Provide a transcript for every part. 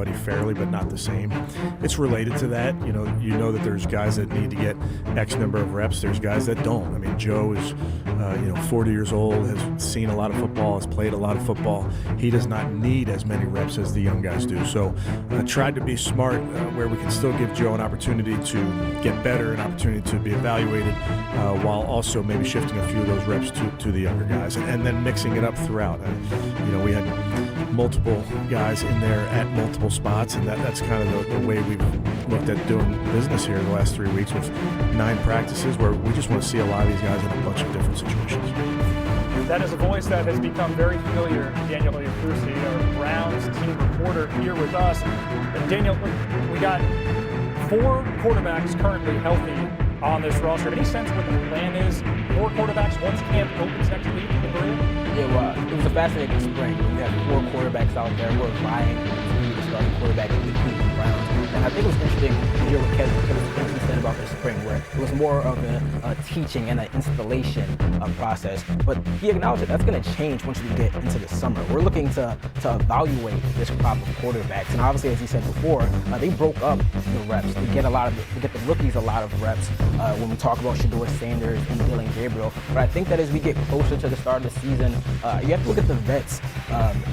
everybody fairly, but not the same. It's related to that. You know that there's guys that need to get X number of reps. There's guys that don't. I mean, Joe is, 40 years old, has seen a lot of football, has played a lot of football. He does not need as many reps as the young guys do. So tried to be smart where we can still give Joe an opportunity to get better, an opportunity to be evaluated, while also maybe shifting a few of those reps to the younger guys, and then mixing it up throughout. We had multiple guys in there at multiple spots, and that's kind of the way we've looked at doing business here the last 3 weeks with 9 practices, where we just want to see a lot of these guys in a bunch of different situations. That is a voice that has become very familiar. Daniel Iacuzzi, our Browns team reporter, here with us. And Daniel, we got 4 quarterbacks currently healthy on this roster. Any sense what the plan is? 4 quarterbacks once camp opens next week in the Gabriel? Yeah, well, it was a fascinating spring. You have 4 quarterbacks out there who are vying to be the starting quarterback in the Cleveland Browns. And I think it was interesting to hear what Kevin said about this spring, where it was more of a teaching and an installation process. But he acknowledged that that's going to change once we get into the summer. We're looking to evaluate this crop of quarterbacks. And obviously, as he said before, they broke up the reps to get the rookies a lot of reps when we talk about Shedeur Sanders and Gabriel. But I think that as we get closer to the start of the season, you have to look at the vets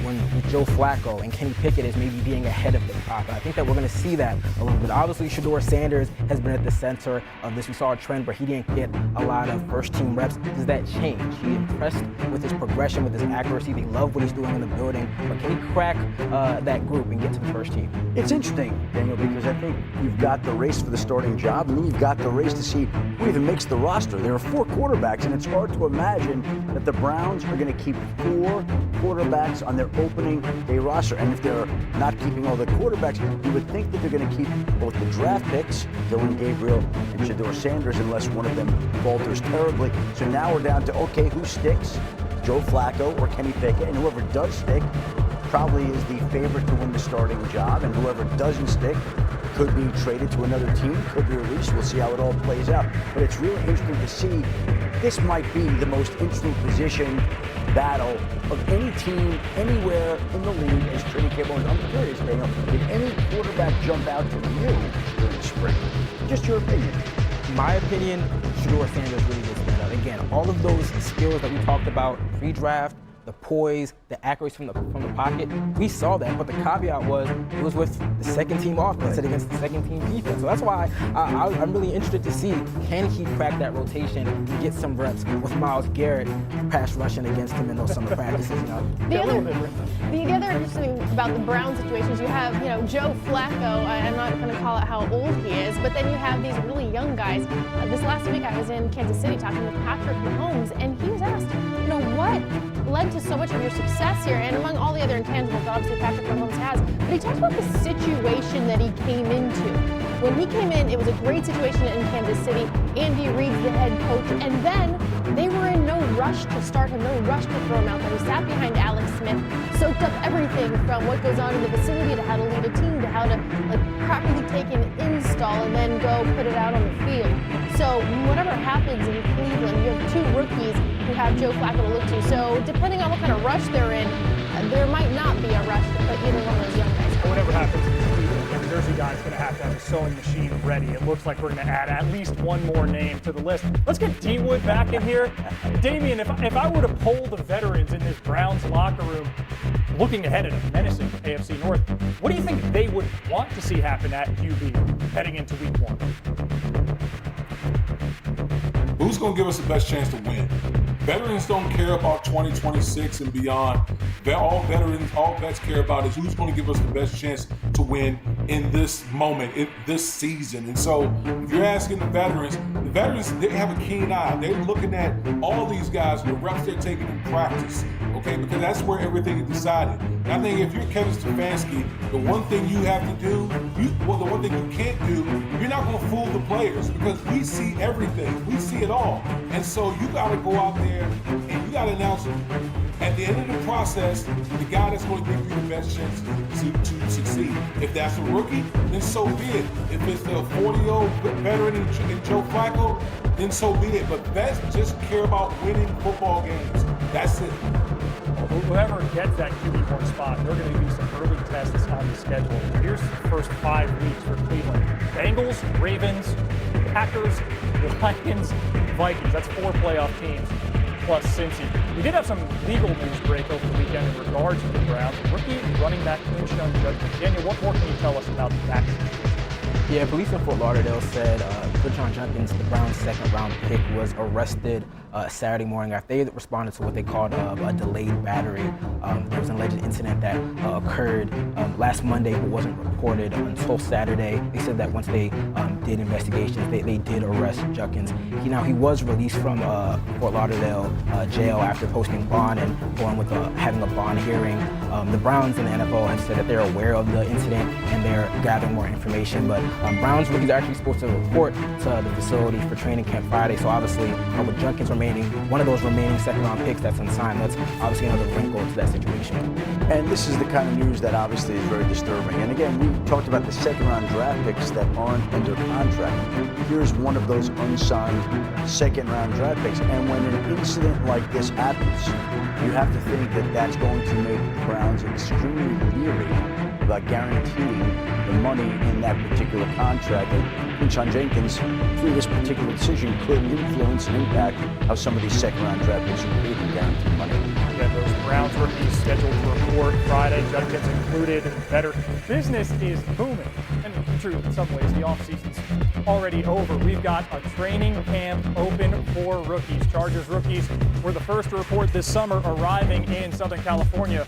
with Joe Flacco and Kenny Pickett as maybe being ahead of the crop. And I think that we're going to see that a little bit. Obviously, Shedeur Sanders has been at the center of this. We saw a trend where he didn't get a lot of first-team reps. Does that change? He impressed with his progression, with his accuracy. They love what he's doing in the building. But can he crack that group and get to the first team? It's interesting, Daniel, because I think you've got the race for the starting job, and then you've got the race to see who even makes the roster. There are 4 quarterbacks, and it's hard to imagine that the Browns are going to keep 4 quarterbacks on their opening day roster. And if they're not keeping all the quarterbacks, you would think that they're going to keep both the draft picks, Gabriel and Shedeur Sanders, unless one of them falters terribly. So now we're down to, okay, who sticks? Joe Flacco or Kenny Pickett, and whoever does stick probably is the favorite to win the starting job, and whoever doesn't stick could be traded to another team, could be released. We'll see how it all plays out. But it's really interesting to see. This might be the most interesting position battle of any team anywhere in the league as training camp goes. I'm curious, Daniel, did any quarterback jump out to you during the spring? Just your opinion. My opinion, Shedeur Sanders really gets better. Again, all of those skills that we talked about pre-draft, the poise, the accuracy from the pocket, we saw that. But the caveat was it was with the second team offense and against the second team defense. So that's why I'm really interested to see, can he crack that rotation and get some reps with Myles Garrett pass rushing against him in those summer practices. The other interesting thing about the Brown situation is you have, Joe Flacco. I'm not going to call it how old he is, but then you have these really young guys. This last week I was in Kansas City talking with Patrick Mahomes, and he was asked, what led to so much of your success here, and among all the other intangibles obviously Patrick Mahomes has, but he talked about the situation that he came into. When he came in, it was a great situation in Kansas City. Andy Reid's the head coach, and then they were in no rush to start him, no rush to throw him out there. He sat behind Alex Smith, soaked up everything from what goes on in the facility to how to lead a team to how to properly take an install and then go put it out on the field. So whatever happens in Cleveland, you have 2 rookies who have Joe Flacco to look to. So depending on what kind of rush they're in, there might not be a rush to put either one of those young guys. Whatever happens in Cleveland, the Jersey guy's going to have a sewing machine ready. It looks like we're going to add at least one more name to the list. Let's get D-Wood back in here. Damian, if I were to poll the veterans in this Browns locker room, looking ahead at a menacing AFC North, what do you think they would want to see happen at QB heading into week 1? Who's going to give us the best chance to win? Veterans don't care about 2026 and beyond. All vets care about is who's going to give us the best chance to win in this moment, in this season. And so if you're asking the veterans, they have a keen eye. They're looking at all these guys, the reps they're taking in practice, okay, because that's where everything is decided. And I think if you're Kevin Stefanski, the one thing you have to do, the one thing you can't do, you're not going to fool the players because we see everything. We see it all. And so you got to go out there and you got to announce at the end of the process, the guy that's going to give you the best chance to succeed. If that's a rookie, then so be it. If it's the 40-year-old veteran in Joe Flacco, then so be it. But vets just care about winning football games. That's it. whoever gets that QB1 spot, there are going to be some early tests on the schedule. Here's the first 5 weeks for Cleveland. Bengals, Ravens, Packers, Lions, Vikings. That's 4 playoff teams, plus Cincy. We did have some legal news break over the weekend in regards to the Browns. Rookie running back Quinshon Judkins. Daniel, what more can you tell us about that situation? Yeah, police in Fort Lauderdale said Quinshon Judkins, the Browns' second-round pick, was arrested Saturday morning after they responded to what they called a delayed battery. There was an alleged incident that occurred last Monday but wasn't reported until Saturday. They said that once they did investigations, they did arrest Judkins. He was released from Fort Lauderdale jail after posting bond and going with having a bond hearing. The Browns and the NFL have said that they're aware of the incident and they're gathering more information, but Browns rookies are actually supposed to report to the facility for training camp Friday, so obviously with Judkins remaining, one of those remaining second-round picks that's unsigned, that's obviously another wrinkle to that situation. And this is the kind of news that obviously is very disturbing. And again, we talked about the second-round draft picks that aren't under contract. Here's one of those unsigned second-round draft picks. And when an incident like this happens, you have to think that that's going to make the Browns extremely leery about guaranteeing the money in that particular contract. And Quinshon Judkins, through this particular decision, could influence and impact how some of these second-round draft picks are paid and guaranteed money. Yeah, those Browns rookies scheduled to report Friday. Judkins included. Better business is booming. And true, in some ways, the offseason's already over. We've got a training camp open for rookies. Chargers rookies were the first to report this summer, arriving in Southern California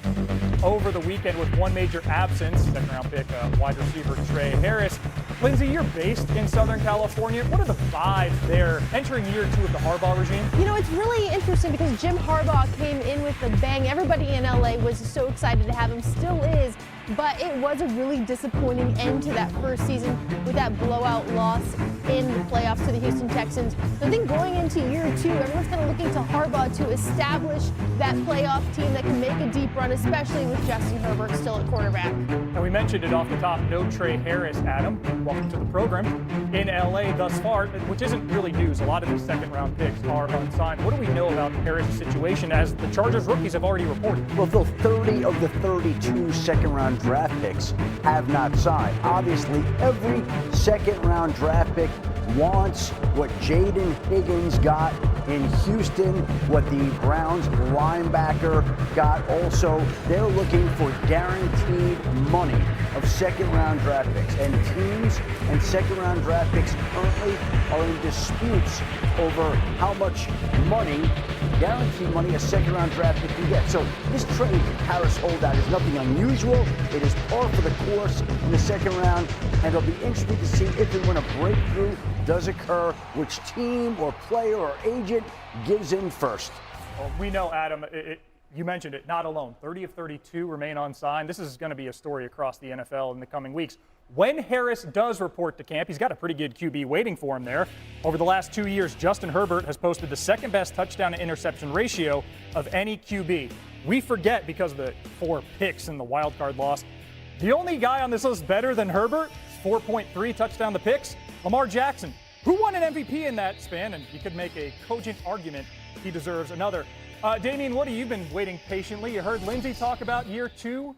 over the weekend with one major absence. Second-round pick, wide receiver Tre Harris. Lindsay, you're based in Southern California. What are the vibes there entering year 2 of the Harbaugh regime? You know, it's really interesting because Jim Harbaugh came in with a bang. Everybody in LA was so excited to have him, still is. But it was a really disappointing end to that first season with that blowout loss in the playoffs to the Houston Texans. So I think going into year 2, everyone's kind of looking to Harbaugh to establish that playoff team that can make a deep run, especially with Justin Herbert still at quarterback. And we mentioned it off the top, no Tre Harris, Adam. Welcome to the program. In LA thus far, which isn't really news. A lot of these second-round picks are unsigned. What do we know about Harris' situation as the Chargers rookies have already reported? Well, Phil, 30 of the 32 second-round draft picks have not signed. Obviously, every second-round draft pick wants what Jayden Higgins got in Houston, what the Browns linebacker got also. They're looking for guaranteed money of second-round draft picks. And teams and second-round draft picks currently are in disputes over how much money, guaranteed money, a second-round draft pick can get. So this Tre Harris holdout is nothing unusual. It is par for the course in the second round, and it'll be interesting to see if and when a breakthrough does occur, which team or player or agent gives in first. Well, we know, Adam, you mentioned it, not alone. 30 of 32 remain unsigned. This is going to be a story across the NFL in the coming weeks. When Harris does report to camp, he's got a pretty good QB waiting for him there. Over the last 2 years, Justin Herbert has posted the second-best touchdown-to-interception ratio of any QB. We forget, because of the 4 picks in the wild card loss, the only guy on this list better than Herbert, 4.3 touchdown to picks, Lamar Jackson, who won an MVP in that span, and you could make a cogent argument he deserves another. Damien, what have you been waiting patiently? You heard Lindsay talk about year 2